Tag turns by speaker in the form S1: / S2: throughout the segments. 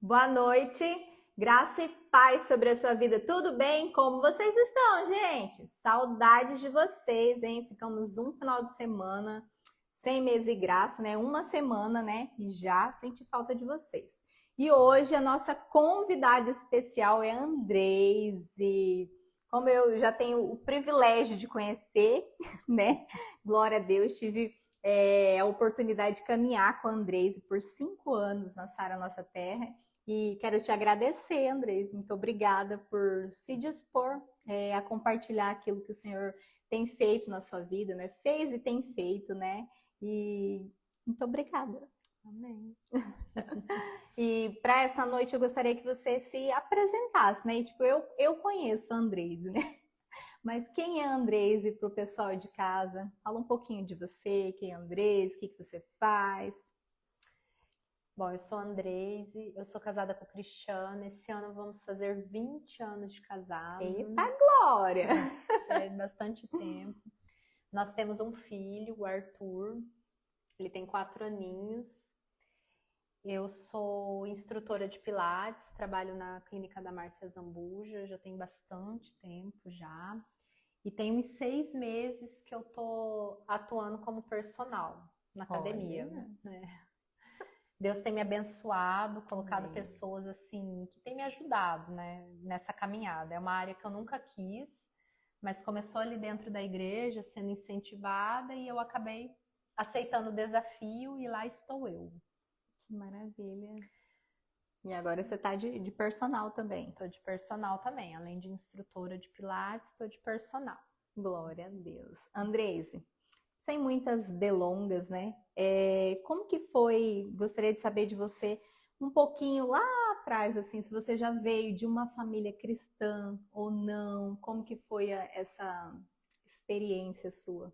S1: Boa noite, graça e paz sobre a sua vida. Tudo bem? Como vocês estão, gente? Saudades de vocês, hein? Ficamos um final de semana sem mês e graça, né? Uma semana, né? E já senti falta de vocês. E hoje a nossa convidada especial é a Andreise. Como eu já tenho o privilégio de conhecer, né? Glória a Deus, tive a oportunidade de caminhar com a Andreise por 5 anos na Sara Nossa Terra. E quero te agradecer, Andrés. Muito obrigada por se dispor a compartilhar aquilo que o Senhor tem feito na sua vida, né? Fez e tem feito, né? E muito obrigada.
S2: Amém.
S1: E para essa noite eu gostaria que você se apresentasse, né? E, tipo, eu conheço a Andreise, né? Mas quem é a Andreise para o pessoal de casa? Fala um pouquinho de você, quem é a Andreise, o que você faz.
S2: Bom, eu sou a Andreise, eu sou casada com o Cristiano. Esse ano vamos fazer 20 anos de
S1: Eita
S2: casado.
S1: glória!
S2: Já é bastante tempo. Nós temos um filho, o Arthur. Ele tem 4 aninhos. Eu sou instrutora de Pilates, trabalho na clínica da Márcia Zambuja, já tem bastante tempo já. E tem uns 6 meses que eu tô atuando como personal na academia,
S1: Olha,
S2: né? Deus tem me abençoado, colocado
S1: amém.
S2: pessoas assim que têm me ajudado, né, nessa caminhada. É uma área que eu nunca quis, mas começou ali dentro da igreja, sendo incentivada, e eu acabei aceitando o desafio e lá estou eu.
S1: Que maravilha. E agora você tá de personal também.
S2: Estou de personal também, além de instrutora de Pilates, estou de personal.
S1: Glória a Deus. Andrese, sem muitas delongas, né? Como que foi? Gostaria de saber de você um pouquinho lá atrás, assim, se você já veio de uma família cristã ou não, como que foi essa experiência sua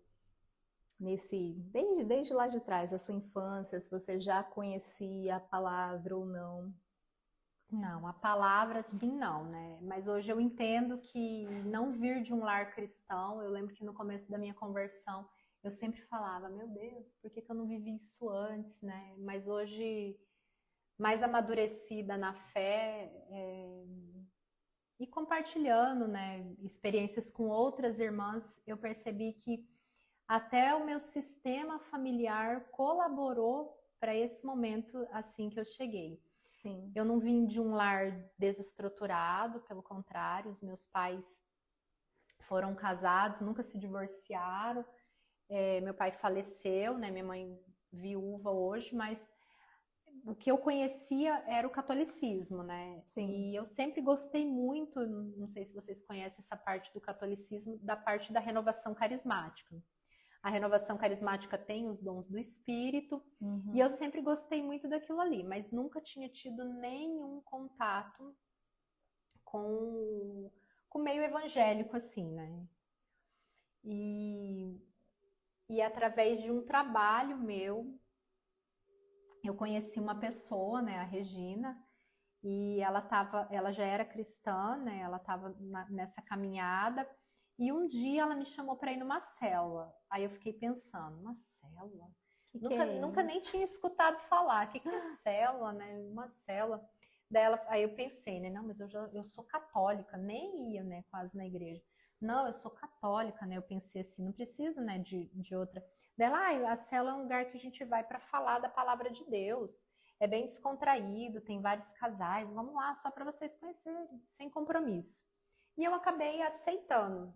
S1: desde lá de trás, a sua infância, se você já conhecia a palavra ou não.
S2: Não, a palavra sim não, né? Mas hoje eu entendo que não vir de um lar cristão, eu lembro que no começo da minha conversão eu sempre falava, meu Deus, por que que eu não vivi isso antes, né? Mas hoje, mais amadurecida na fé, e compartilhando, né, experiências com outras irmãs, eu percebi que até o meu sistema familiar colaborou para esse momento assim que eu cheguei.
S1: Sim.
S2: Eu não vim de um lar desestruturado, pelo contrário, os meus pais foram casados, nunca se divorciaram. Meu pai faleceu, né? Minha mãe viúva hoje, mas o que eu conhecia era o catolicismo, né?
S1: Sim.
S2: E eu sempre gostei muito, não sei se vocês conhecem essa parte do catolicismo, da parte da renovação carismática. A renovação carismática tem os dons do Espírito, e eu
S1: Uhum.
S2: sempre gostei muito daquilo ali, mas nunca tinha tido nenhum contato com, com o meio evangélico, assim, né? E, e através de um trabalho meu, eu conheci uma pessoa, né, a Regina, e ela já era cristã, né? Ela estava nessa caminhada. E um dia ela me chamou para ir numa célula. Aí eu fiquei pensando, uma célula?
S1: Que
S2: Nunca,
S1: é
S2: nunca nem
S1: isso?
S2: tinha escutado falar. O que é célula, né? Uma célula. Aí eu pensei, né? Não, mas eu sou católica, nem ia, né? Quase na igreja. Não, eu sou católica, né? Eu pensei assim, não preciso, né? De outra. A célula é um lugar que a gente vai para falar da palavra de Deus. É bem descontraído, tem vários casais. Vamos lá, só para vocês conhecerem, sem compromisso. E eu acabei aceitando.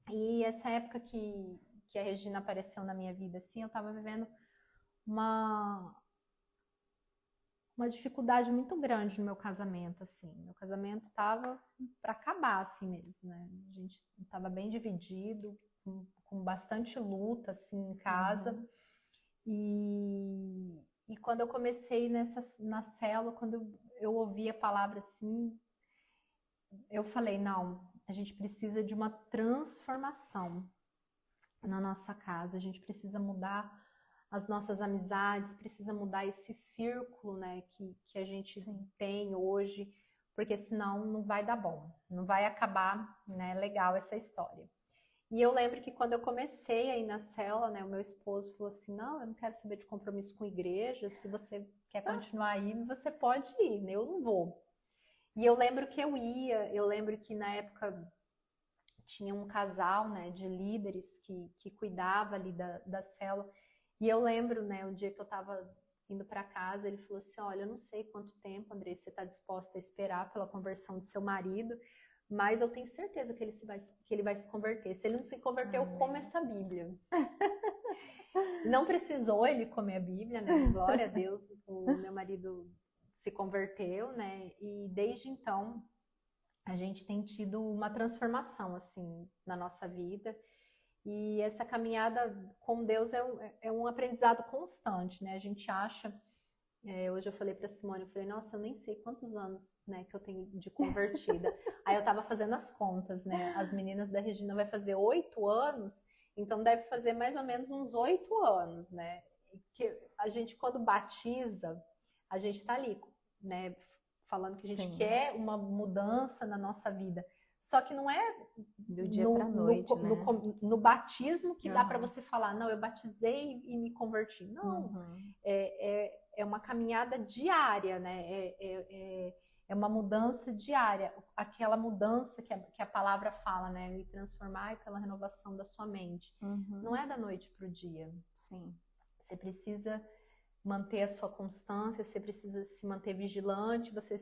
S2: E essa época que a Regina apareceu na minha vida, assim, eu estava vivendo uma, uma dificuldade muito grande no meu casamento, assim. Meu casamento estava para acabar, assim mesmo, né? A gente estava bem dividido, com bastante luta, assim, em casa.
S1: Uhum.
S2: E quando eu comecei na célula, quando eu ouvi a palavra assim, eu falei, não, a gente precisa de uma transformação na nossa casa, a gente precisa mudar as nossas amizades, precisa mudar esse círculo, né, que a gente
S1: Sim.
S2: tem hoje, porque senão não vai dar bom, não vai acabar, né, legal essa história. E eu lembro que quando eu comecei aí na célula, né, o meu esposo falou assim, não, eu não quero saber de compromisso com igreja, se você quer continuar indo, você pode ir, né? Eu não vou. E eu lembro que eu lembro que na época tinha um casal, né, de líderes que cuidava ali da célula, e eu lembro, né, o dia que eu estava indo para casa, ele falou assim, olha, eu não sei quanto tempo, Andrei, você está disposta a esperar pela conversão do seu marido, mas eu tenho certeza que ele vai se converter. Se ele não se converteu, come essa Bíblia. Não precisou ele comer a Bíblia, né? Glória a Deus, o meu marido se converteu, né? E desde então a gente tem tido uma transformação assim na nossa vida. E essa caminhada com Deus é um aprendizado constante, né? A gente acha. Hoje eu falei para Simone, eu falei, nossa, eu nem sei quantos anos, né, que eu tenho de convertida. Aí eu tava fazendo as contas, né? As meninas da Regina vai fazer 8 anos, então deve fazer mais ou menos uns 8 anos, né? Que a gente, quando batiza, a gente tá ali, né? Falando que a gente quer uma mudança na nossa vida. Só que não é
S1: do dia para noite, né?
S2: No batismo que dá para você falar, não, eu batizei e me converti. Não, é uma caminhada diária, né? É uma mudança diária. Aquela mudança que a palavra fala, né? Me transformar pela renovação da sua mente. Não é da noite para o dia.
S1: Sim.
S2: Você precisa manter a sua constância, você precisa se manter vigilante, você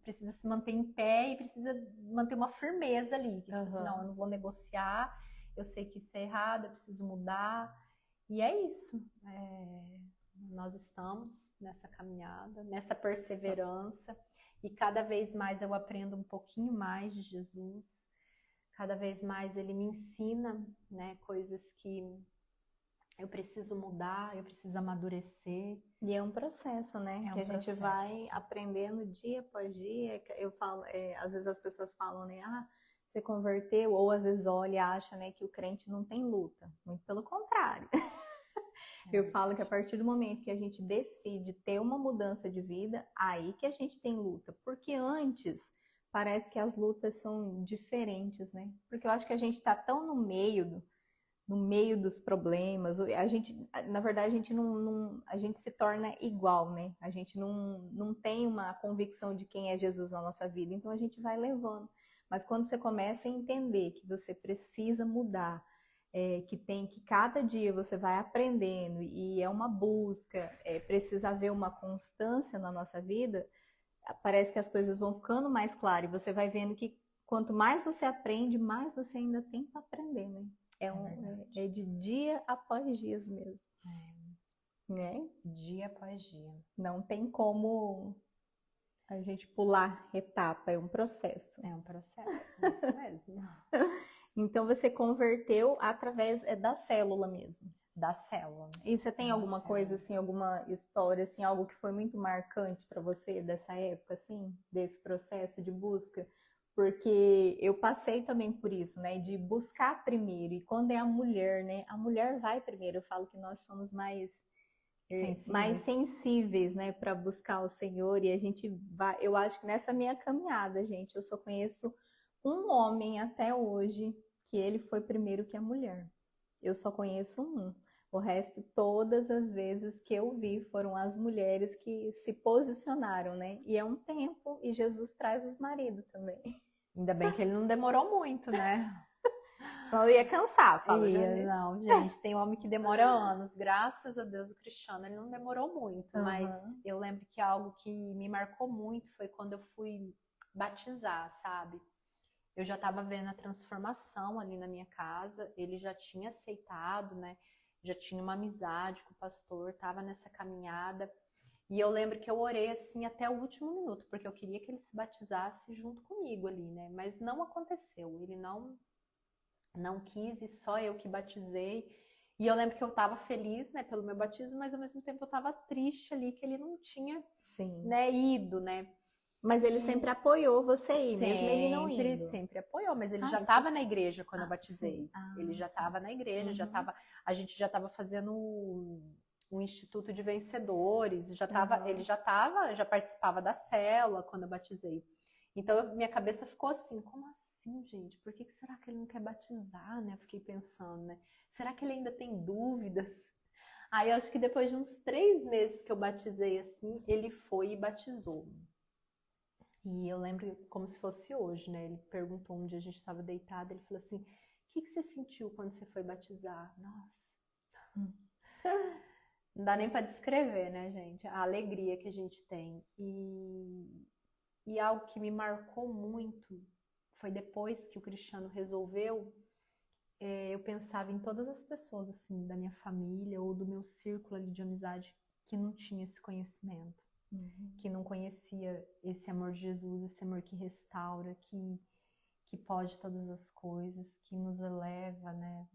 S2: precisa se manter em pé e precisa manter uma firmeza ali. Que não, eu não vou negociar, eu sei que isso é errado, eu preciso mudar. E é isso. Nós estamos nessa caminhada, nessa perseverança, e cada vez mais eu aprendo um pouquinho mais de Jesus, cada vez mais ele me ensina, né, coisas que eu preciso mudar, eu preciso amadurecer.
S1: E é um processo, né? Que a gente vai aprendendo dia após dia. Eu falo, às vezes as pessoas falam, né? Ah, você converteu, ou às vezes olha e acha, né, que o crente não tem luta. Muito pelo contrário. Eu falo que a partir do momento que a gente decide ter uma mudança de vida, aí que a gente tem luta. Porque antes parece que as lutas são diferentes, né? Porque eu acho que a gente tá tão no meio dos problemas, a gente, na verdade, a gente se torna igual, né? A gente não tem uma convicção de quem é Jesus na nossa vida, então a gente vai levando. Mas quando você começa a entender que você precisa mudar, que cada dia você vai aprendendo e é uma busca, precisa haver uma constância na nossa vida, parece que as coisas vão ficando mais claras e você vai vendo que quanto mais você aprende, mais você ainda tem para aprender, né? É de dia após dias mesmo. Né?
S2: Dia após dia.
S1: Não tem como a gente pular etapa, é um processo.
S2: É um processo, isso mesmo.
S1: Então você converteu através da célula mesmo.
S2: Da célula.
S1: E você tem alguma coisa, assim, alguma história, assim, algo que foi muito marcante para você dessa época, assim, desse processo de busca? Porque eu passei também por isso, né? De buscar primeiro. E quando é a mulher, né? A mulher vai primeiro. Eu falo que nós somos mais sensíveis, né? Para buscar o Senhor. E a gente vai. Eu acho que nessa minha caminhada, gente, eu só conheço um homem até hoje que ele foi primeiro que a mulher. Eu só conheço um. O resto, todas as vezes que eu vi, foram as mulheres que se posicionaram, né? E é um tempo, e Jesus traz os maridos também.
S2: Ainda bem que ele não demorou muito, né?
S1: Só ia cansar, fala.
S2: Não, gente, tem homem que demora anos. Graças a Deus, o Cristiano, ele não demorou muito. Mas eu lembro que algo que me marcou muito foi quando eu fui batizar, sabe? Eu já estava vendo a transformação ali na minha casa, ele já tinha aceitado, né? Já tinha uma amizade com o pastor, estava nessa caminhada. E eu lembro que eu orei assim até o último minuto, porque eu queria que ele se batizasse junto comigo ali, né? Mas não aconteceu, ele não quis e só eu que batizei. E eu lembro que eu estava feliz, né, pelo meu batismo, mas ao mesmo tempo eu estava triste ali que ele não tinha, né, ido, né?
S1: Mas ele sempre apoiou você ir, mesmo ele não indo.
S2: Ele sempre apoiou, mas ele já estava na igreja quando eu batizei. Ele já estava na igreja, a gente já estava fazendo um instituto de vencedores, ele já participava da célula quando eu batizei. Então, minha cabeça ficou assim, como assim, gente? Por que será que ele não quer batizar, né? Eu fiquei pensando, né? Será que ele ainda tem dúvidas? Aí, eu acho que depois de uns 3 meses que eu batizei assim, ele foi e batizou. E eu lembro como se fosse hoje, né? Ele perguntou um dia, a gente estava deitado, ele falou assim, o que você sentiu quando você foi batizar? Nossa, não dá nem para descrever, né, gente? A alegria que a gente tem. E algo que me marcou muito foi depois que o Cristiano resolveu, eu pensava em todas as pessoas, assim, da minha família ou do meu círculo ali de amizade que não tinha esse conhecimento, que não conhecia esse amor de Jesus, esse amor que restaura, que pode todas as coisas, que nos eleva, né?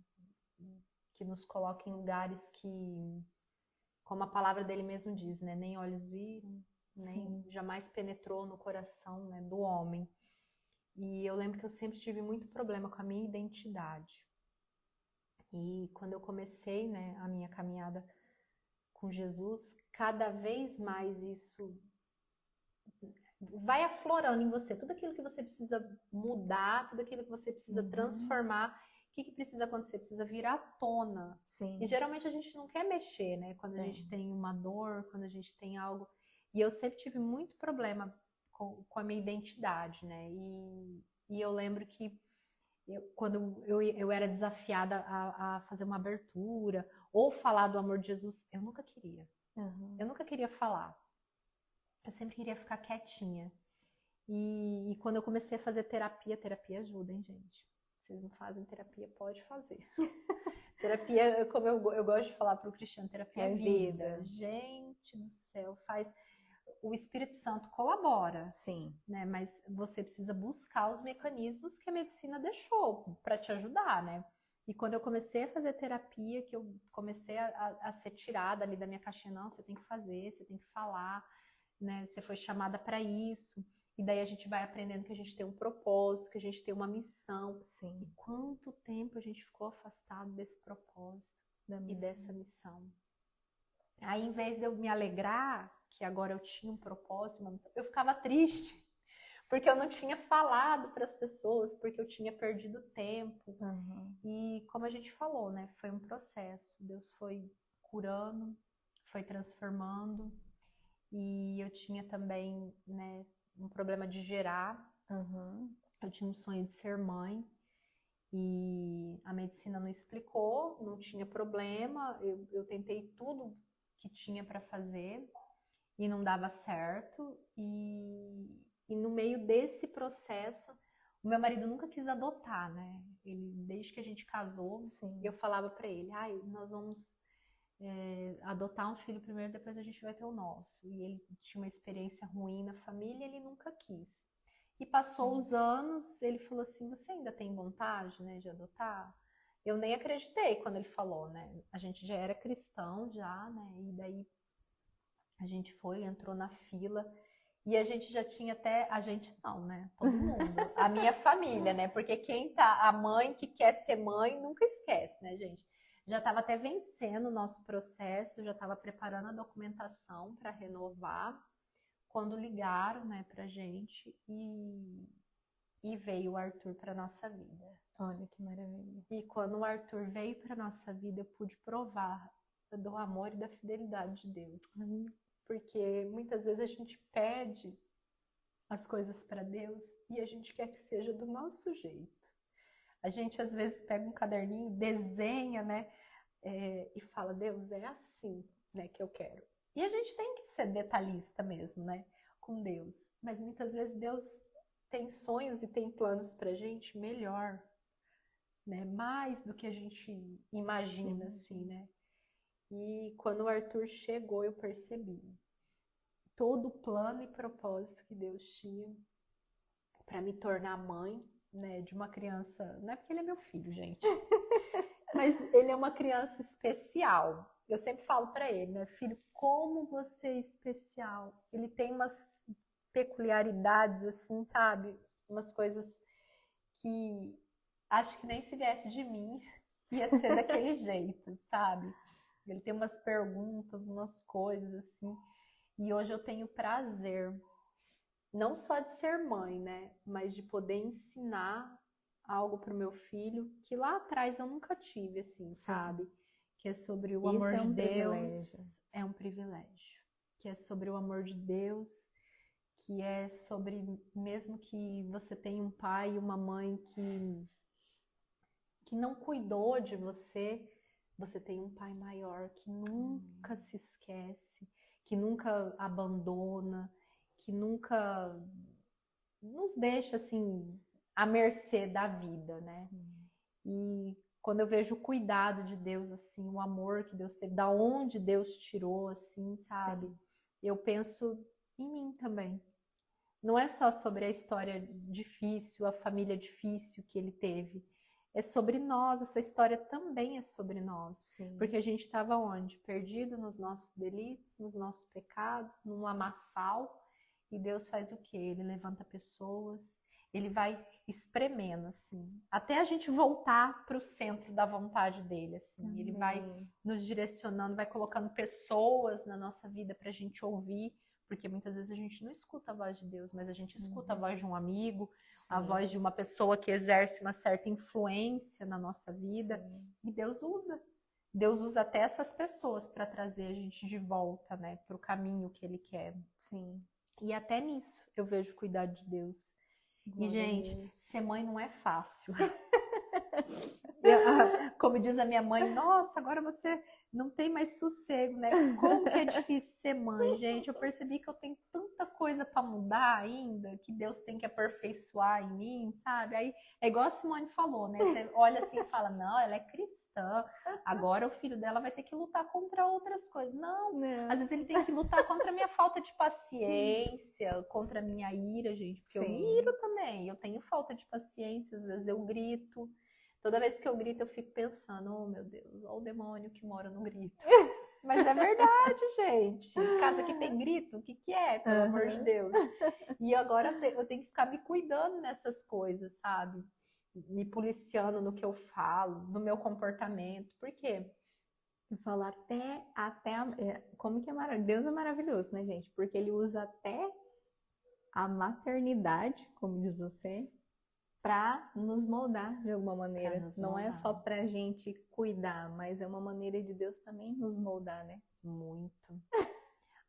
S2: Que nos coloca em lugares que, como a palavra dele mesmo diz, né? Nem olhos viram, nem jamais penetrou no coração, né, do homem. E eu lembro que eu sempre tive muito problema com a minha identidade. E quando eu comecei, né, a minha caminhada com Jesus, cada vez mais isso vai aflorando em você. Tudo aquilo que você precisa mudar, tudo aquilo que você precisa transformar, o que precisa acontecer? Precisa vir à tona.
S1: Sim.
S2: E geralmente a gente não quer mexer, né? Quando a gente tem uma dor, quando a gente tem algo. E eu sempre tive muito problema com a minha identidade, né? E eu lembro que quando eu era desafiada a fazer uma abertura ou falar do amor de Jesus, eu nunca queria. Eu nunca queria falar. Eu sempre queria ficar quietinha. E quando eu comecei a fazer terapia ajuda, hein, gente? Vocês não fazem terapia, pode fazer. Terapia, como eu gosto de falar para o Cristiano, terapia é vida. Gente do céu, faz... O Espírito Santo colabora,
S1: sim,
S2: né? Mas você precisa buscar os mecanismos que a medicina deixou para te ajudar, né? E quando eu comecei a fazer terapia, que eu comecei a ser tirada ali da minha caixinha, não, você tem que fazer, você tem que falar, né? Você foi chamada para isso. E daí a gente vai aprendendo que a gente tem um propósito, que a gente tem uma missão.
S1: sim.
S2: E quanto tempo a gente ficou afastado desse propósito e dessa missão. Aí, em vez de eu me alegrar, que agora eu tinha um propósito, uma missão, eu ficava triste, porque eu não tinha falado para as pessoas, porque eu tinha perdido tempo. E como a gente falou, né, foi um processo. Deus foi curando, foi transformando. E eu tinha também, né, um problema de gerar. Eu tinha um sonho de ser mãe. E a medicina não explicou, não tinha problema. Eu tentei tudo que tinha para fazer e não dava certo. E no meio desse processo, o meu marido nunca quis adotar, né? Ele, desde que a gente casou, eu falava para ele, nós vamos adotar um filho primeiro, depois a gente vai ter o nosso. E ele tinha uma experiência ruim na família, ele nunca quis. E passou os anos, ele falou assim, você ainda tem vontade, né, de adotar? Eu nem acreditei quando ele falou, né? A gente já era cristão, já, né? E daí a gente foi, entrou na fila. E a gente já tinha até... A gente não, né? Todo mundo. A minha família, né? Porque a mãe que quer ser mãe nunca esquece, né, gente? Já estava até vencendo o nosso processo, já estava preparando a documentação para renovar. Quando ligaram, né, pra gente e veio o Arthur para nossa vida.
S1: Olha que maravilha.
S2: E quando o Arthur veio para nossa vida, eu pude provar do amor e da fidelidade de Deus. Porque muitas vezes a gente pede as coisas para Deus e a gente quer que seja do nosso jeito. A gente às vezes pega um caderninho, desenha, né, e fala, Deus, é assim, né, que eu quero. E a gente tem que ser detalhista mesmo, né, com Deus. Mas muitas vezes Deus tem sonhos e tem planos pra gente melhor, né, mais do que a gente imagina, assim, né. E quando o Arthur chegou, eu percebi todo o plano e propósito que Deus tinha para me tornar mãe, né, de uma criança. Não é porque ele é meu filho, gente, mas ele é uma criança especial. Eu sempre falo para ele, né, filho, como você é especial. Ele tem umas peculiaridades, assim, sabe? Umas coisas que acho que nem se viesse de mim ia ser daquele jeito, sabe? Ele tem umas perguntas, umas coisas, assim. E hoje eu tenho prazer não só de ser mãe, né? Mas de poder ensinar algo para o meu filho que lá atrás eu nunca tive, assim,
S1: Sim.
S2: sabe? Que é sobre o
S1: Isso
S2: amor
S1: é um
S2: de Deus.
S1: privilégio.
S2: É um privilégio. Que é sobre o amor de Deus, que é sobre, mesmo que você tenha um pai e uma mãe que não cuidou de você, você tem um pai maior que nunca se esquece, que nunca abandona, que nunca nos deixa assim à mercê da vida, né?
S1: Sim.
S2: E quando eu vejo o cuidado de Deus, assim, o amor que Deus teve, da onde Deus tirou, assim, sabe?
S1: Sim.
S2: Eu penso em mim também. Não é só sobre a história difícil, a família difícil que ele teve. É sobre nós, essa história também é sobre nós.
S1: Sim.
S2: Porque a gente estava onde? Perdido nos nossos delitos, nos nossos pecados, num lamaçal. E Deus faz o quê? Ele levanta pessoas, ele vai espremendo, assim, até a gente voltar para o centro da vontade dele, assim.
S1: Amém.
S2: Ele vai nos direcionando, vai colocando pessoas na nossa vida para a gente ouvir, porque muitas vezes a gente não escuta a voz de Deus, mas a gente escuta a voz de um amigo,
S1: Sim.
S2: a voz de uma pessoa que exerce uma certa influência na nossa vida.
S1: Sim.
S2: E Deus usa. Deus usa até essas pessoas para trazer a gente de volta, né, para o caminho que Ele quer.
S1: Sim.
S2: E até nisso eu vejo o cuidado de Deus.
S1: Glória
S2: E, gente,
S1: a Deus.
S2: ser mãe não é fácil. Como diz a minha mãe, nossa, agora você não tem mais sossego, né? Como que é difícil ser mãe, gente. Eu percebi que eu tenho tanta coisa para mudar ainda, que Deus tem que aperfeiçoar em mim, sabe? Aí é igual a Simone falou, né? Você olha assim e fala, não, ela é cristã, agora o filho dela vai ter que lutar contra outras coisas. Não, às vezes ele tem que lutar contra a minha falta de paciência, contra a minha ira, gente, porque eu me iro também, eu tenho falta de paciência, às vezes eu grito. Toda vez que eu grito, eu fico pensando, oh meu Deus, olha o demônio que mora no grito. Mas é verdade, gente. Casa que tem grito, o que que é, pelo amor de Deus? E agora eu tenho que ficar me cuidando nessas coisas, sabe? Me policiando no que eu falo, no meu comportamento. Por quê?
S1: Eu falo como que é maravilhoso. Deus é maravilhoso, né, gente? Porque ele usa até a maternidade, como diz você, para nos moldar de alguma maneira. Não é só para a gente cuidar, mas é uma maneira de Deus também nos moldar, né?
S2: Muito.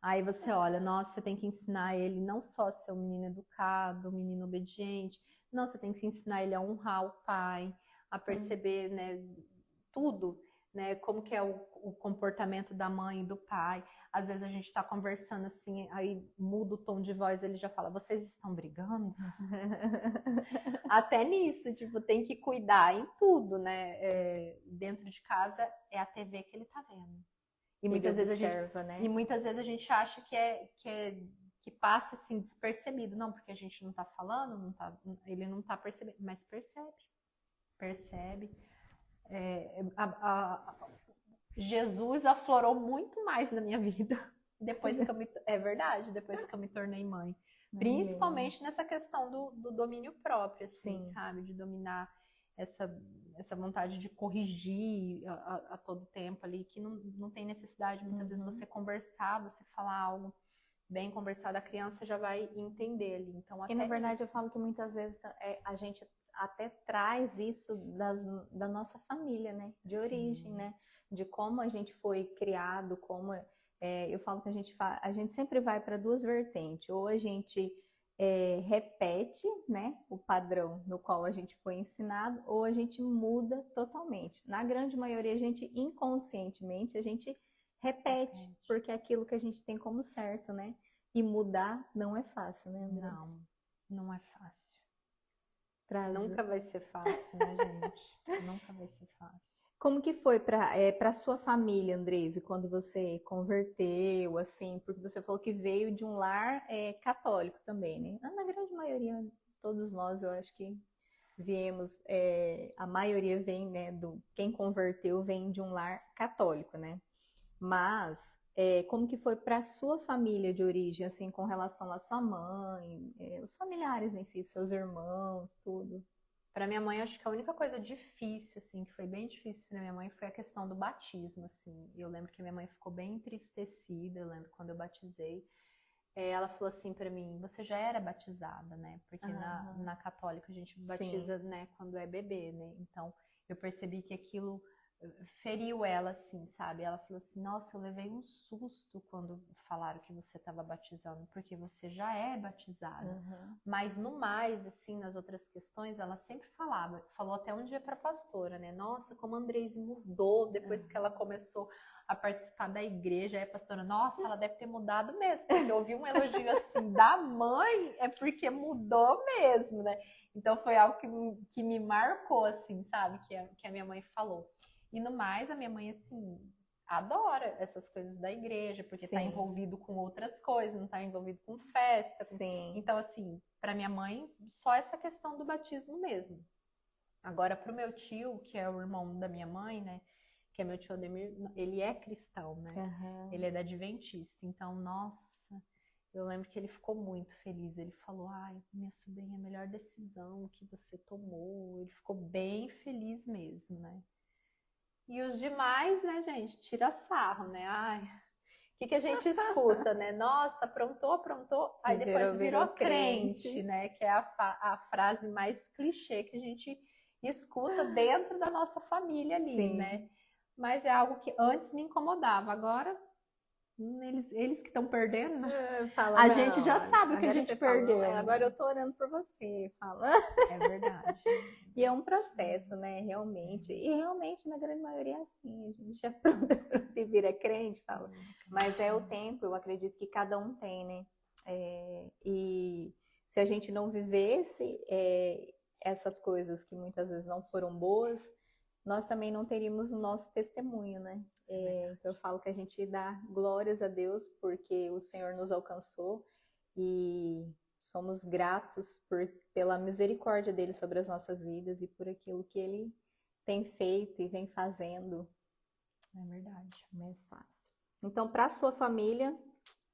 S2: Aí você olha, nossa, você tem que ensinar ele não só a ser um menino educado, um menino obediente, não, você tem que ensinar ele a honrar o pai, a perceber, né, tudo, né, como que é o comportamento da mãe e do pai. Às vezes a gente está conversando assim, aí muda o tom de voz, ele já fala, vocês estão brigando? Até nisso, tipo, tem que cuidar em tudo, né? Dentro de casa é a TV que ele tá vendo. E muitas vezes
S1: observa, né?
S2: E muitas vezes a gente acha que passa assim despercebido. Não, porque a gente não tá falando, ele não tá percebendo, mas percebe. Jesus aflorou muito mais na minha vida depois que depois que eu me tornei mãe. Principalmente nessa questão do domínio próprio, assim, sabe? De dominar essa vontade de corrigir a todo tempo ali, que não tem necessidade, muitas vezes, você conversar, você falar algo bem conversado, a criança já vai entender ali. Então, até
S1: e na verdade
S2: isso.
S1: eu falo que muitas vezes a gente até traz isso da nossa família, né? De origem, né? De como a gente foi criado, como... eu falo que a gente sempre vai para duas vertentes. Ou a gente repete, né, o padrão no qual a gente foi ensinado, ou a gente muda totalmente. Na grande maioria, a gente inconscientemente, a gente repete, porque é aquilo que a gente tem como certo, né? E mudar não é fácil, né, Andressa?
S2: Não é fácil. Nunca vai ser fácil, né, gente? Nunca vai ser fácil.
S1: Como que foi para sua família, Andrese, quando você converteu, assim? Porque você falou que veio de um lar católico também, né? Na grande maioria, todos nós, eu acho que viemos, a maioria vem, né, quem converteu vem de um lar católico, né? Mas como que foi para sua família de origem, assim, com relação à sua mãe, os familiares em si, seus irmãos, tudo?
S2: Para minha mãe, acho que a única coisa difícil, assim, que foi bem difícil para minha mãe, foi a questão do batismo, assim. Eu lembro que minha mãe ficou bem entristecida, eu lembro quando eu batizei. ela falou assim pra mim, você já era batizada, né? Porque na católica a gente batiza, né, quando é bebê, né? Então, eu percebi que aquilo feriu ela, assim, sabe? Ela falou assim, nossa, eu levei um susto quando falaram que você estava batizando, porque você já é batizada. Mas no mais, assim, nas outras questões, ela sempre falou até um dia pra pastora, né? Nossa, como a Andreise mudou depois que ela começou a participar da igreja. Aí a pastora, nossa, ela deve ter mudado mesmo, porque eu ouvi um elogio assim da mãe, é porque mudou mesmo, né? Então foi algo que me marcou, assim, sabe? Que a minha mãe falou. E no mais, a minha mãe, assim, adora essas coisas da igreja, porque tá envolvido com outras coisas, não tá envolvido com festa. Então, assim, pra minha mãe, só essa questão do batismo mesmo. Agora, pro meu tio, que é o irmão da minha mãe, né? Que é meu tio Ademir, ele é cristão, né? Ele é da Adventista. Então, nossa, eu lembro que ele ficou muito feliz. Ele falou, ai, minha sobrinha, a melhor decisão que você tomou. Ele ficou bem feliz mesmo, né? E os demais, né, gente, tira sarro, né? Ai, o que a gente escuta, né? Nossa, aprontou, aí depois virou crente, né? Que é a frase mais clichê que a gente escuta dentro da nossa família ali, né? Mas é algo que antes me incomodava, agora eles que estão perdendo, né?
S1: Fala,
S2: a gente já sabe o que a gente perdeu.
S1: Agora eu tô orando por você, fala.
S2: É verdade.
S1: E é um processo, né, realmente. E realmente, na grande maioria é assim. A gente apronta e vira crente, fala. Mas é o tempo, eu acredito que cada um tem, né? E se a gente não vivesse essas coisas que muitas vezes não foram boas, nós também não teríamos o nosso testemunho, né? Então eu falo que a gente dá glórias a Deus porque o Senhor nos alcançou e somos gratos pela misericórdia dele sobre as nossas vidas e por aquilo que ele tem feito e vem fazendo.
S2: É verdade.
S1: Mais fácil. Então, para sua família,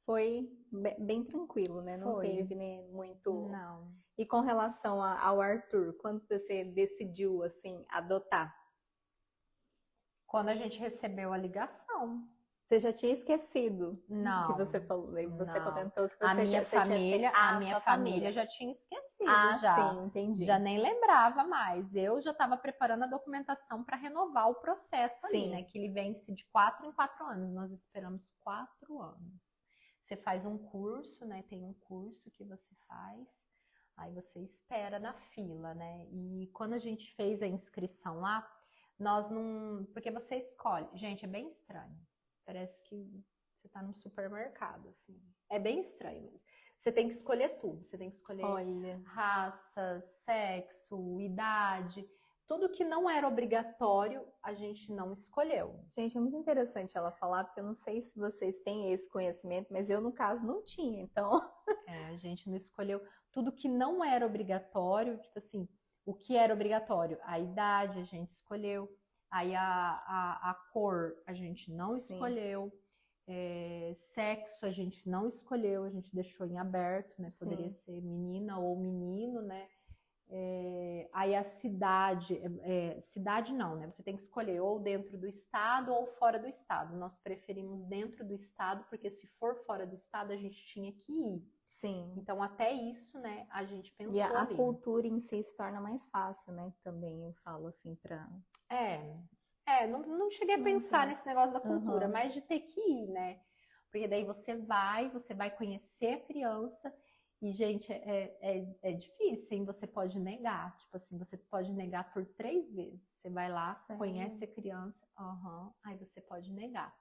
S1: foi bem tranquilo, né? Não teve, né, muito...
S2: Não.
S1: E com relação ao Arthur, quando você decidiu, assim, adotar?
S2: Quando a gente recebeu a ligação.
S1: Você já tinha esquecido?
S2: Não.
S1: Que você falou, você
S2: não.
S1: comentou que você
S2: a minha família, a minha família já tinha esquecido já.
S1: Sim, entendi.
S2: Já nem lembrava mais. Eu já estava preparando a documentação para renovar o processo ali, né? Que ele vence de 4 em 4 anos. Nós esperamos 4 anos. Você faz um curso, né? Tem um curso que você faz. Aí você espera na fila, né? E quando a gente fez a inscrição lá, nós não... Porque você escolhe. Gente, é bem estranho. Parece que você tá num supermercado, assim. É bem estranho mesmo. Você tem que escolher tudo. Você tem que escolher raça, sexo, idade. Tudo que não era obrigatório, a gente não escolheu.
S1: Gente, é muito interessante ela falar, porque eu não sei se vocês têm esse conhecimento, mas eu, no caso, não tinha, então...
S2: A gente não escolheu tudo que não era obrigatório, tipo assim, o que era obrigatório? A idade a gente escolheu, aí a cor a gente não escolheu, sexo a gente não escolheu, a gente deixou em aberto, né? Poderia ser menina ou menino, né? Aí a cidade, cidade não, né? Você tem que escolher ou dentro do estado ou fora do estado. Nós preferimos dentro do estado, porque se for fora do estado, a gente tinha que ir.
S1: Sim.
S2: Então, até isso, né, a gente pensou
S1: E a
S2: ali.
S1: cultura em si se torna mais fácil, né? Também eu falo assim pra...
S2: Não cheguei a pensar nesse negócio da cultura, mas de ter que ir, né? Porque daí você vai conhecer a criança e, gente, é difícil, hein? Você pode negar, tipo assim, você pode negar por 3 vezes. Você vai lá, conhece a criança, aí você pode negar.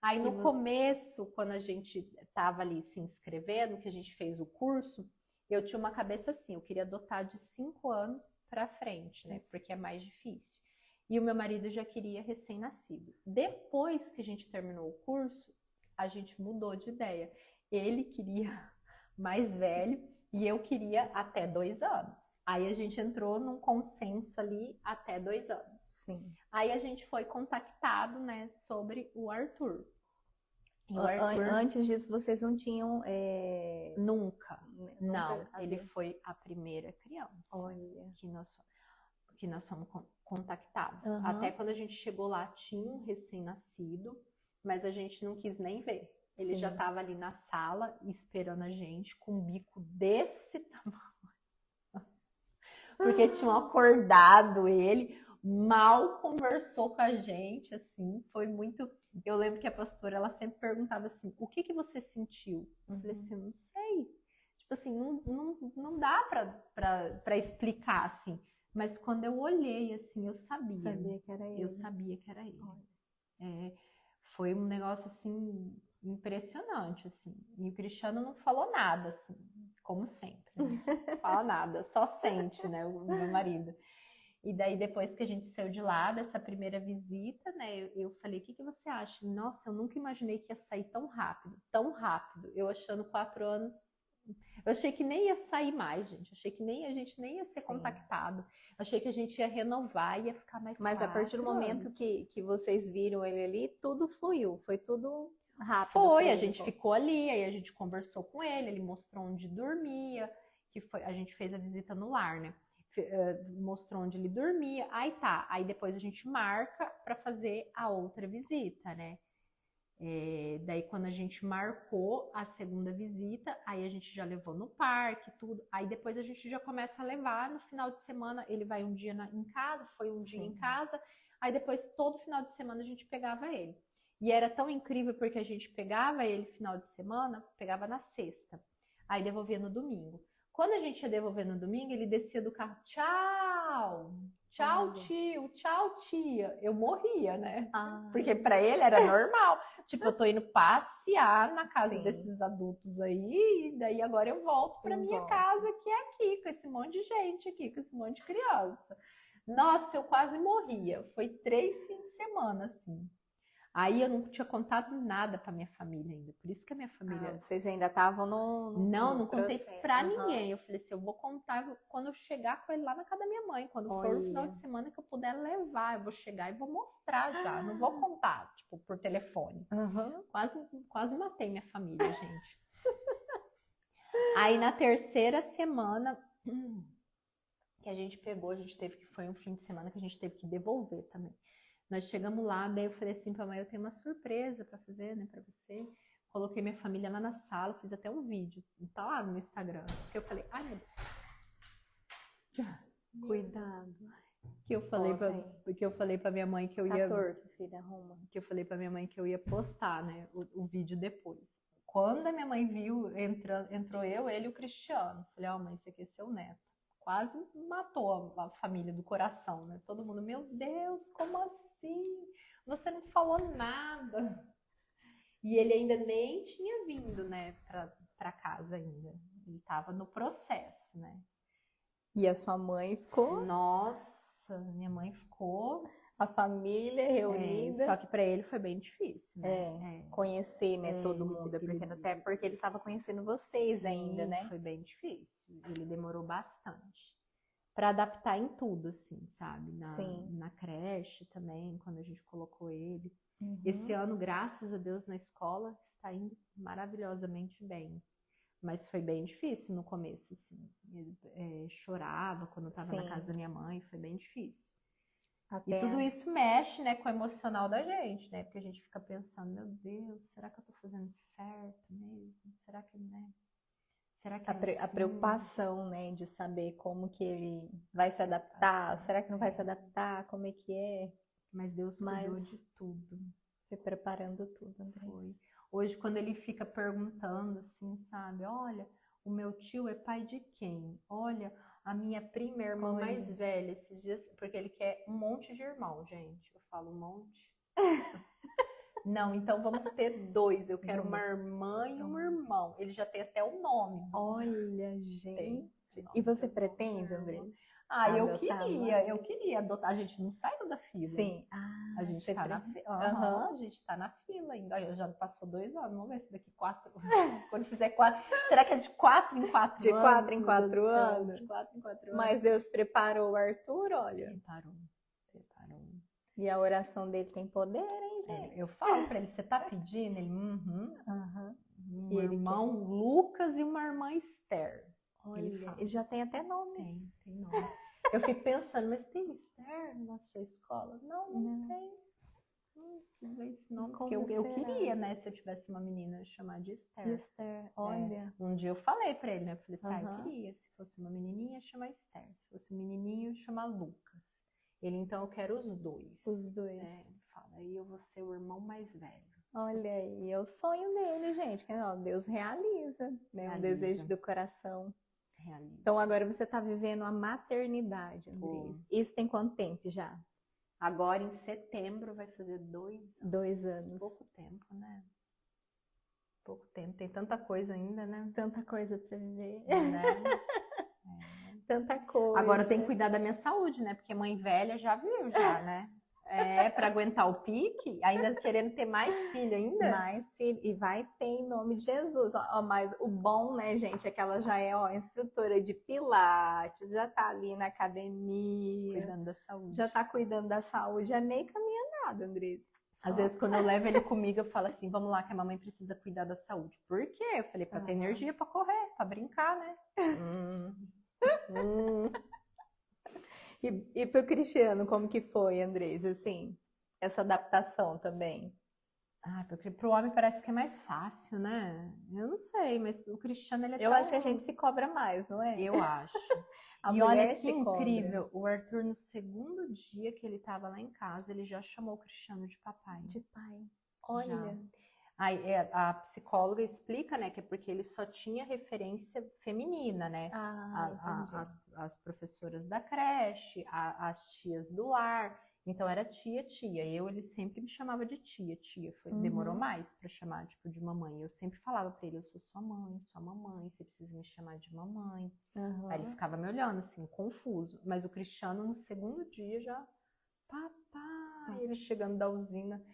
S2: Aí no começo, quando a gente tava ali se inscrevendo, que a gente fez o curso, eu tinha uma cabeça assim, eu queria adotar de 5 anos pra frente, né? Porque é mais difícil. E o meu marido já queria recém-nascido. Depois que a gente terminou o curso, a gente mudou de ideia. Ele queria mais velho e eu queria até 2 anos. Aí a gente entrou num consenso ali até 2 anos.
S1: Sim.
S2: Aí a gente foi contactado, né, sobre o Arthur.
S1: E o Arthur... Antes disso, vocês não tinham...
S2: Nunca. Não, ele foi a primeira criança.
S1: Olha.
S2: Que nós fomos contactados. Até quando a gente chegou lá, tinha um recém-nascido, mas a gente não quis nem ver. Ele
S1: Sim.
S2: já estava ali na sala esperando a gente com um bico desse tamanho. Porque tinham acordado ele, mal conversou com a gente, assim, foi muito... Eu lembro que a pastora, ela sempre perguntava assim, o que você sentiu? Eu falei assim, não sei. Tipo assim, não dá pra explicar, assim. Mas quando eu olhei, assim, eu sabia.
S1: Sabia que era ele.
S2: Eu sabia que era ele. Foi um negócio, assim, impressionante, assim. E o Cristiano não falou nada, assim, como sempre. Né? Não fala nada, só sente, né, o meu marido. E daí, depois que a gente saiu de lá, dessa primeira visita, né, eu falei, o que você acha? Nossa, eu nunca imaginei que ia sair tão rápido, tão rápido. Eu achando 4 anos... Eu achei que nem ia sair mais, gente. Achei que a gente nem ia ser contactado. Achei que a gente ia renovar e ia ficar mais 4
S1: Mas a partir do momento que vocês viram ele ali, tudo fluiu. Foi tudo rápido.
S2: Foi, a gente ficou ali, aí a gente conversou com ele mostrou onde dormia, a gente fez a visita no lar, né? Mostrou onde ele dormia, aí depois a gente marca para fazer a outra visita, né? Daí quando a gente marcou a segunda visita, aí a gente já levou no parque, tudo, aí depois a gente já começa a levar no final de semana, ele vai um dia em casa, foi um dia em casa, aí depois todo final de semana a gente pegava ele. E era tão incrível porque a gente pegava ele final de semana, pegava na sexta, aí devolvia no domingo. Quando a gente ia devolver no domingo, ele descia do carro, tchau, tchau tio, tchau tia. Eu morria, né? Porque para ele era normal. Tipo, eu tô indo passear na casa desses adultos aí, e daí agora eu volto para minha casa, que é aqui, com esse monte de gente aqui, com esse monte de criança. Nossa, eu quase morria. Foi 3 fins de semana, assim. Aí eu não tinha contado nada pra minha família ainda. Por isso que a minha família...
S1: vocês ainda estavam no
S2: Não contei pra ninguém. Eu falei assim, eu vou contar quando eu chegar com ele lá na casa da minha mãe. Quando for no final de semana que eu puder levar, eu vou chegar e vou mostrar já. Não vou contar, tipo, por telefone. Quase matei minha família, gente. Aí na terceira semana que a gente pegou, foi um fim de semana que a gente teve que devolver também. Nós chegamos lá, daí eu falei assim pra mãe, eu tenho uma surpresa pra fazer, né, pra você. Coloquei minha família lá na sala, fiz até um vídeo, tá lá no meu Instagram. Que eu falei, ai meu Deus.
S1: Cuidado.
S2: Que eu falei pra minha mãe que eu ia...
S1: Tá torto, filha, arruma.
S2: Que eu falei pra minha mãe que eu ia postar, né, o vídeo depois. Quando a minha mãe viu, entrou eu, ele e o Cristiano. Falei, ó, mãe, esse aqui é seu neto. Quase matou a família do coração, né? Todo mundo, meu Deus, como assim? Você não falou nada. E ele ainda nem tinha vindo, né, pra casa ainda. Ele tava no processo, né?
S1: E a sua mãe ficou?
S2: Nossa, minha mãe ficou...
S1: A família reunida.
S2: Só que para ele foi bem difícil, né?
S1: Conhecer, né, todo mundo. Até porque ele estava conhecendo vocês ainda, né?
S2: Foi bem difícil. Ele demorou bastante. Para adaptar em tudo, assim, sabe? Na creche também, quando a gente colocou ele. Esse ano, graças a Deus, na escola, está indo maravilhosamente bem. Mas foi bem difícil no começo, assim. Ele chorava quando eu estava na casa da minha mãe, foi bem difícil. E tudo isso mexe, né, com o emocional da gente, né? Porque a gente fica pensando, meu Deus, será que eu tô fazendo certo mesmo? Será que, né? Será que
S1: a preocupação, né, de saber como que ele vai se adaptar, será que não vai se adaptar, como é que é?
S2: Mas Deus cuidou de tudo.
S1: Foi preparando tudo, André.
S2: Foi. Hoje, quando ele fica perguntando, assim, sabe? Olha, o meu tio é pai de quem? Olha, a minha prima, a irmã mais velha, esses dias... Porque ele quer um monte de irmão, gente. Eu falo um monte. Não, então vamos ter 2. Eu quero uma irmã e um irmão. Ele já tem até o nome.
S1: Olha, gente. E você pretende, André?
S2: Eu queria adotar. A gente não saiu da fila.
S1: Sim.
S2: A gente tá na fila. A gente tá na fila ainda. Já passou 2 anos. Vamos ver se daqui 4. Quando fizer 4. Será que é de 4 em 4 anos?
S1: De 4 em 4 anos?
S2: De 4 em 4 anos.
S1: Mas Deus preparou o Arthur, olha.
S2: Preparou.
S1: E a oração dele tem poder, hein, gente?
S2: Eu falo pra ele, você tá pedindo? Ele, Um irmão Lucas e uma irmã Esther.
S1: Ele já tem até nome.
S2: Tem nome. Eu fico pensando, mas tem Esther na sua escola? Não tem. Esse nome,
S1: Como
S2: porque eu
S1: será?
S2: queria, né? Se eu tivesse uma menina, chamar de Esther.
S1: Esther, olha.
S2: Um dia eu falei pra ele, né? Eu falei assim, eu
S1: Aham.
S2: queria, se fosse uma menininha, chamar Esther. Se fosse um menininho, chamar Lucas. Ele, então, eu quero os dois.
S1: Os dois.
S2: Ele fala, aí eu vou ser o irmão mais velho.
S1: Olha aí, é o sonho dele, gente. Que, ó, Deus realiza, né? Um desejo do coração.
S2: Realiza.
S1: Então agora você está vivendo a maternidade, Andrés. Isso tem quanto tempo já?
S2: Agora em setembro vai fazer 2 anos.
S1: 2 anos.
S2: Pouco tempo, né? Pouco tempo. Tem tanta coisa ainda, né?
S1: Tanta coisa pra você viver.
S2: Né?
S1: Tanta coisa.
S2: Agora eu tenho que cuidar da minha saúde, né? Porque mãe velha já viu, já, né? Para aguentar o pique, ainda querendo ter mais filho ainda.
S1: Mais filho. E vai ter em nome de Jesus. Ó, mas o bom, né, gente, é que ela já é, ó, instrutora de pilates, já tá ali na academia.
S2: Cuidando da saúde.
S1: Já tá cuidando da saúde. É meio caminhado, Andrés.
S2: Às vezes, quando eu levo ele comigo, eu falo assim, vamos lá, que a mamãe precisa cuidar da saúde. Por quê? Eu falei, pra ter energia pra correr, pra brincar, né?
S1: E pro Cristiano, como que foi, Andrés, assim, essa adaptação também?
S2: Porque pro homem parece que é mais fácil, né? Eu não sei, mas o Cristiano, ele é
S1: Eu acho que a gente se cobra mais, não é?
S2: Eu acho.
S1: A
S2: E
S1: mulher
S2: olha que
S1: se
S2: incrível, o Arthur, no segundo dia que ele tava lá em casa, ele já chamou o Cristiano de papai.
S1: De pai. Olha.
S2: Aí a psicóloga explica, né, que é porque ele só tinha referência feminina, né? As professoras da creche, as tias do lar. Então era tia. Ele sempre me chamava de tia. Demorou mais para chamar, tipo, de mamãe. Eu sempre falava para ele, eu sou sua mãe, sua mamãe, você precisa me chamar de mamãe. Aí ele ficava me olhando assim, confuso. Mas o Cristiano, no segundo dia, já, papai, ele chegando da usina.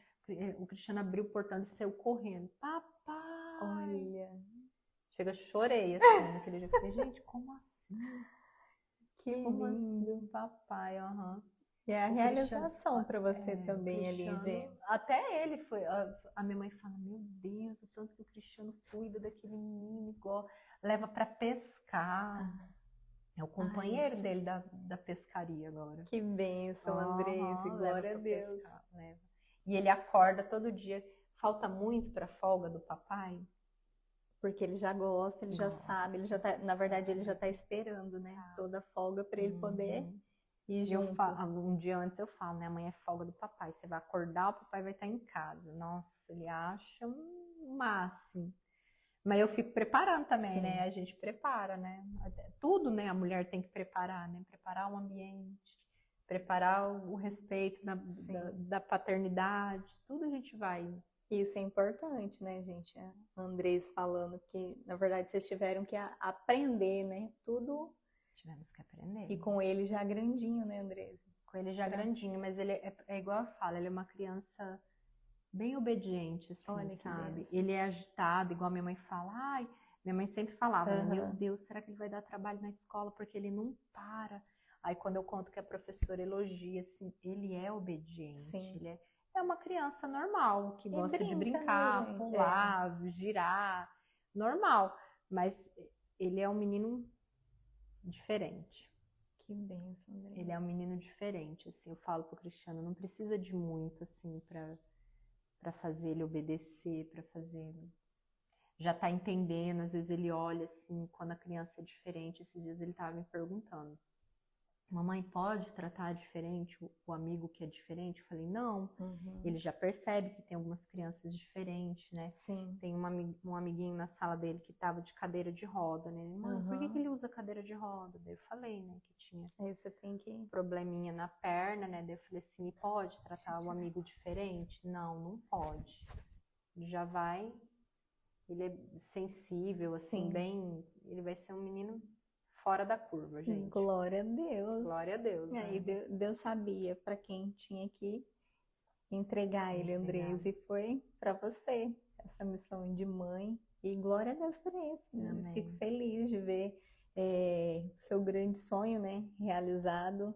S2: O Cristiano abriu o portão e saiu correndo. Papai!
S1: Olha.
S2: Chega, chorei assim naquele dia. Falei, gente, como assim?
S1: Que
S2: como
S1: lindo.
S2: Assim, papai,
S1: E é a realização para você também ali ver.
S2: Até ele foi. A minha mãe fala, meu Deus, o tanto que o Cristiano cuida daquele menino, igual, leva para pescar. É o companheiro dele da pescaria agora.
S1: Que bênção, Andrés, e glória a Deus.
S2: Pescar, leva. E ele acorda todo dia. Falta muito para a folga do papai?
S1: Porque ele já gosta, ele já sabe, ele já tá, na verdade, ele já tá esperando, né? Toda a folga para ele poder ir junto.
S2: Um dia antes eu falo, né? Amanhã é folga do papai. Você vai acordar, o papai vai estar em casa. Nossa, ele acha um máximo. Mas eu fico preparando também, né? A gente prepara, né? Tudo, né? A mulher tem que preparar, né? Preparar o ambiente, preparar o respeito da paternidade, tudo a gente vai.
S1: Isso é importante, né, gente? A Andrés falando que, na verdade, vocês tiveram que aprender, né? Tudo.
S2: Tivemos que aprender.
S1: E com ele já grandinho, né, Andrés?
S2: Com ele já grandinho, mas ele é igual eu falo, ele é uma criança bem obediente, assim, olha, sabe? Ele é agitado, igual a minha mãe fala. Ai, minha mãe sempre falava, meu Deus, será que ele vai dar trabalho na escola? Porque ele não para. Aí quando eu conto que a professora elogia, assim, ele é obediente. Sim. Ele é uma criança normal, que gosta de brincar, né, pular, girar, normal. Mas ele é um menino diferente.
S1: Que bênção, Andrés.
S2: Ele é um menino diferente, assim, eu falo pro Cristiano, não precisa de muito, assim, pra fazer ele obedecer, pra fazer... Já tá entendendo, às vezes ele olha, assim, quando a criança é diferente. Esses dias ele tava me perguntando, mamãe, pode tratar diferente o amigo que é diferente? Eu falei, não. Ele já percebe que tem algumas crianças diferentes, né?
S1: Sim.
S2: Tem um amiguinho na sala dele que tava de cadeira de roda, né? Mãe, por que ele usa cadeira de roda? Daí eu falei, né, que tinha
S1: um
S2: probleminha na perna, né? Daí eu falei assim, e pode tratar o amigo diferente? Não pode. Ele já vai... Ele é sensível, assim, bem... Ele vai ser um menino... fora da curva, gente.
S1: Glória a Deus.
S2: Glória a Deus.
S1: E aí Deus sabia para quem tinha que entregar ele, Andrés, e foi para você essa missão de mãe. E glória a Deus por isso. Né? Fico feliz de ver seu grande sonho, né, realizado,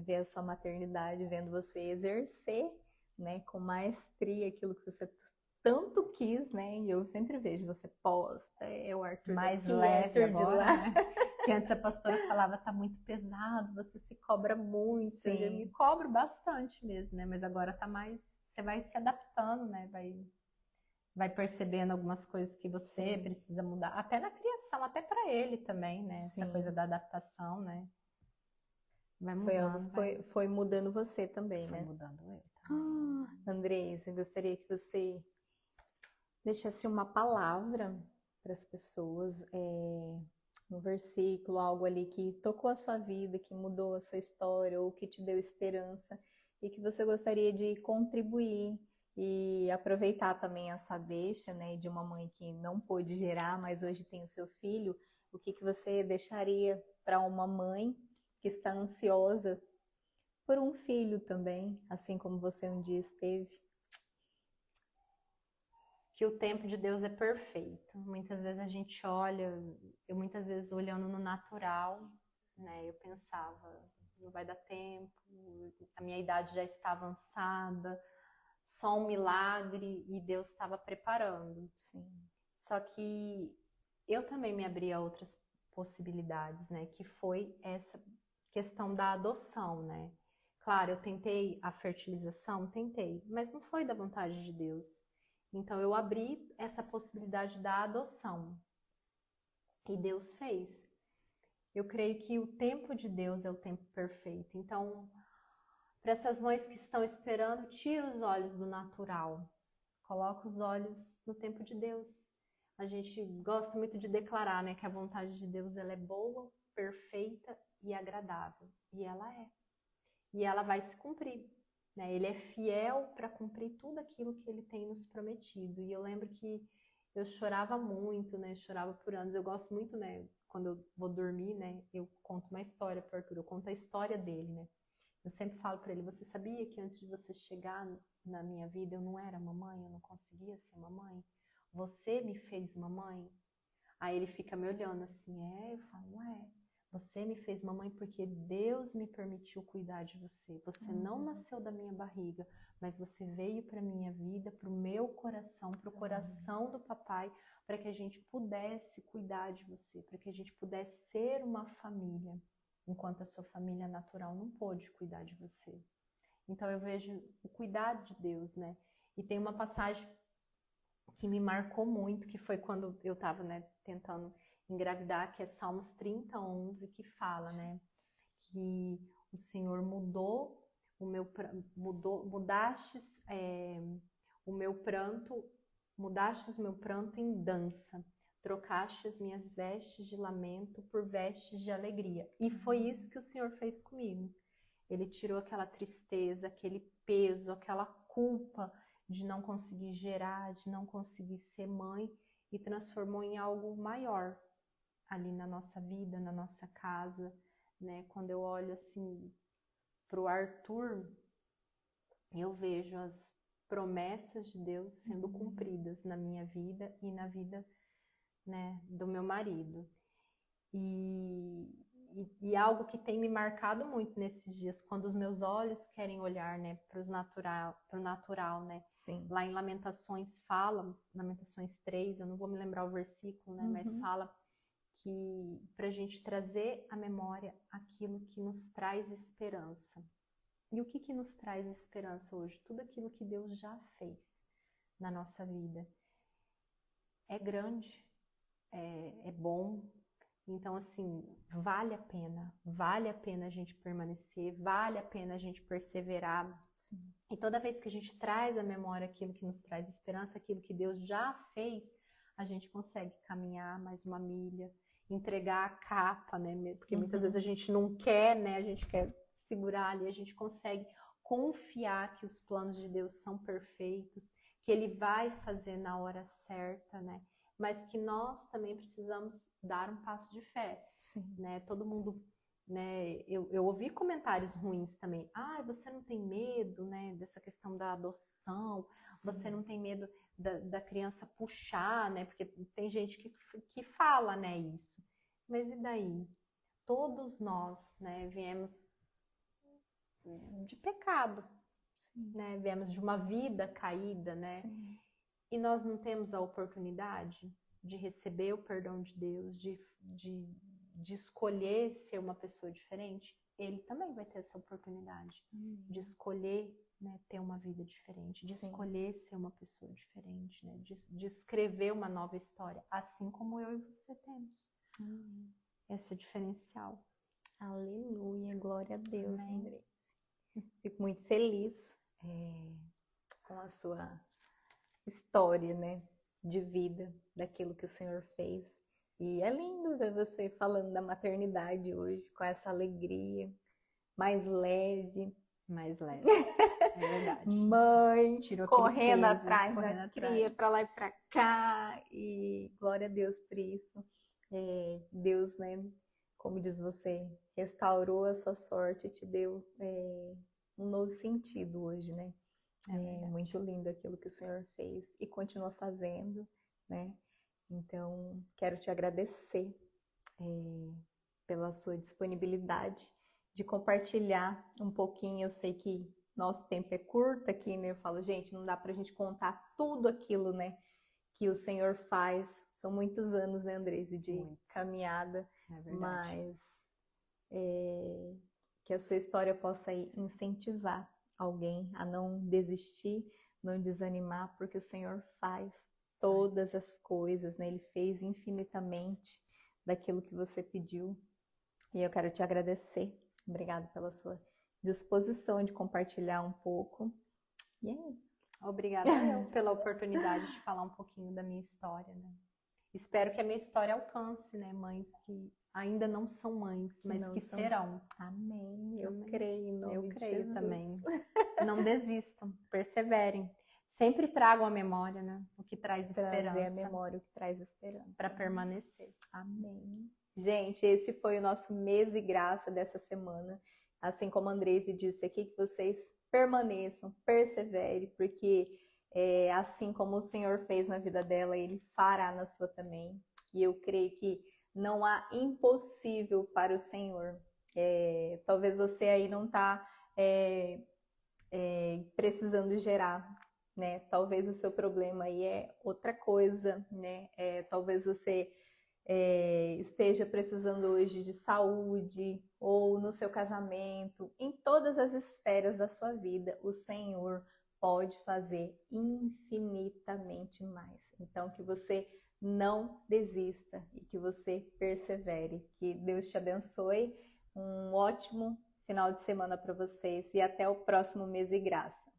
S1: ver a sua maternidade, vendo você exercer, né, com maestria aquilo que você tanto quis, né? E eu sempre vejo, você posta, o Arthur
S2: mais
S1: daqui,
S2: leve
S1: Arthur
S2: agora,
S1: de lá.
S2: Né? Que antes a pastora falava, tá muito pesado, você se cobra muito.
S1: Sim.
S2: Eu me cobro bastante mesmo, né? Mas agora tá mais você vai se adaptando, né? Vai percebendo algumas coisas que você
S1: Sim.
S2: precisa mudar. Até na criação, até para ele também, né? Essa
S1: Sim.
S2: coisa da adaptação, né? Vai
S1: Foi algo
S2: mudando,
S1: que foi mudando você também,
S2: foi
S1: né?
S2: mudando ele também.
S1: Andresa, eu gostaria que você deixasse uma palavra para as pessoas, um versículo, algo ali que tocou a sua vida, que mudou a sua história ou que te deu esperança e que você gostaria de contribuir e aproveitar também a sua deixa, né, de uma mãe que não pôde gerar, mas hoje tem o seu filho. O que você deixaria para uma mãe que está ansiosa por um filho também, assim como você um dia esteve?
S2: Que o tempo de Deus é perfeito. Muitas vezes a gente olha, eu muitas vezes olhando no natural, né? Eu pensava, não vai dar tempo, a minha idade já está avançada, só um milagre e Deus estava preparando.
S1: Sim.
S2: Só que eu também me abri a outras possibilidades, né? Que foi essa questão da adoção, né? Claro, eu tentei a fertilização, tentei, mas não foi da vontade de Deus. Então eu abri essa possibilidade da adoção. E Deus fez. Eu creio que o tempo de Deus é o tempo perfeito. Então, para essas mães que estão esperando, tira os olhos do natural. Coloca os olhos no tempo de Deus. A gente gosta muito de declarar, né, que a vontade de Deus ela é boa, perfeita e agradável. E ela é. E ela vai se cumprir. Né? Ele é fiel para cumprir tudo aquilo que ele tem nos prometido. E eu lembro que eu chorava muito, né? Chorava por anos. Eu gosto muito, né? Quando eu vou dormir, né? Eu conto uma história para o Arthur. Eu conto a história dele, né? Eu sempre falo para ele, você sabia que antes de você chegar na minha vida, eu não era mamãe, eu não conseguia ser mamãe? Você me fez mamãe? Aí ele fica me olhando assim, eu falo, você me fez mamãe porque Deus me permitiu cuidar de você. Você não nasceu da minha barriga, mas você veio para minha vida, para o meu coração, para o coração do papai, para que a gente pudesse cuidar de você, para que a gente pudesse ser uma família, enquanto a sua família natural não pôde cuidar de você. Então eu vejo o cuidado de Deus, né? E tem uma passagem que me marcou muito, que foi quando eu estava, né, tentando engravidar, que é Salmos 30:11, que fala, né, que o Senhor mudastes o meu pranto em dança, trocaste as minhas vestes de lamento por vestes de alegria. E foi isso que o Senhor fez comigo. Ele tirou aquela tristeza, aquele peso, aquela culpa de não conseguir gerar, de não conseguir ser mãe e transformou em algo maior ali na nossa vida, na nossa casa, né? Quando eu olho assim para o Arthur, eu vejo as promessas de Deus sendo cumpridas na minha vida e na vida, né, do meu marido. E algo que tem me marcado muito nesses dias, quando os meus olhos querem olhar, né, para o natural, né?
S1: Sim.
S2: Lá em Lamentações fala, Lamentações 3, eu não vou me lembrar o versículo, né, mas fala que para a gente trazer à memória aquilo que nos traz esperança. E o que nos traz esperança hoje? Tudo aquilo que Deus já fez na nossa vida. É grande, é bom. Então, assim, vale a pena a gente permanecer, vale a pena a gente perseverar.
S1: Sim.
S2: E toda vez que a gente traz à memória aquilo que nos traz esperança, aquilo que Deus já fez, a gente consegue caminhar mais uma milha, entregar a capa, né? Porque muitas vezes a gente não quer, né? A gente quer segurar ali, a gente consegue confiar que os planos de Deus são perfeitos, que Ele vai fazer na hora certa, né? Mas que nós também precisamos dar um passo de fé.
S1: Sim.
S2: Né? Todo mundo, né? Eu ouvi comentários ruins também. Você não tem medo, né, dessa questão da adoção? Sim. Você não tem medo da criança puxar, né? Porque tem gente que fala, né, isso. Mas e daí? Todos nós, né, viemos de pecado, né? Viemos de uma vida caída, né?
S1: Sim.
S2: E nós não temos a oportunidade de receber o perdão de Deus, de de escolher ser uma pessoa diferente, ele também vai ter essa oportunidade de escolher, né, ter uma vida diferente, de escolher ser uma pessoa diferente, né, de escrever uma nova história, assim como eu e você temos. Esse diferencial.
S1: Aleluia, glória a Deus,
S2: Amém.
S1: Andressa. Fico muito feliz com a sua história, né, de vida, daquilo que o Senhor fez. E é lindo ver você falando da maternidade hoje, com essa alegria, mais leve.
S2: Mais leve, é verdade.
S1: Mãe,
S2: Tirou
S1: correndo
S2: aquele peso,
S1: atrás
S2: correndo
S1: da
S2: atrás.
S1: cria, para lá e para cá. E glória a Deus por isso. Deus, né, como diz você, restaurou a sua sorte e te deu um novo sentido hoje, né? É muito lindo aquilo que o Senhor fez e continua fazendo, né? Então, quero te agradecer pela sua disponibilidade de compartilhar um pouquinho. Eu sei que nosso tempo é curto aqui, né? Eu falo, gente, não dá pra gente contar tudo aquilo, né, que o Senhor faz. São muitos anos, né, Andressa, de caminhada, mas que a sua história possa incentivar alguém a não desistir, não desanimar, porque o Senhor faz todas as coisas, né? Ele fez infinitamente daquilo que você pediu. E eu quero te agradecer. Obrigada pela sua disposição de compartilhar um pouco. E é isso.
S2: Obrigada eu pela oportunidade de falar um pouquinho da minha história, né? Espero que a minha história alcance, né, mães que ainda não são mães, mas que serão.
S1: Amém. Eu creio em nome de Jesus.
S2: Também. Não desistam, perseverem. Sempre tragam a memória, né? O que traz esperança.
S1: Trazer a memória o que traz esperança.
S2: Para permanecer.
S1: Amém. Gente, esse foi o nosso mês de graça dessa semana. Assim como a Andressa disse aqui, que vocês permaneçam, perseverem, porque assim como o Senhor fez na vida dela, Ele fará na sua também. E eu creio que não há impossível para o Senhor. Talvez você aí não está precisando gerar, né? Talvez o seu problema aí é outra coisa, né? Talvez você esteja precisando hoje de saúde ou no seu casamento, em todas as esferas da sua vida, o Senhor pode fazer infinitamente mais. Então, que você não desista e que você persevere. Que Deus te abençoe. Um ótimo final de semana para vocês e até o próximo mês de graça.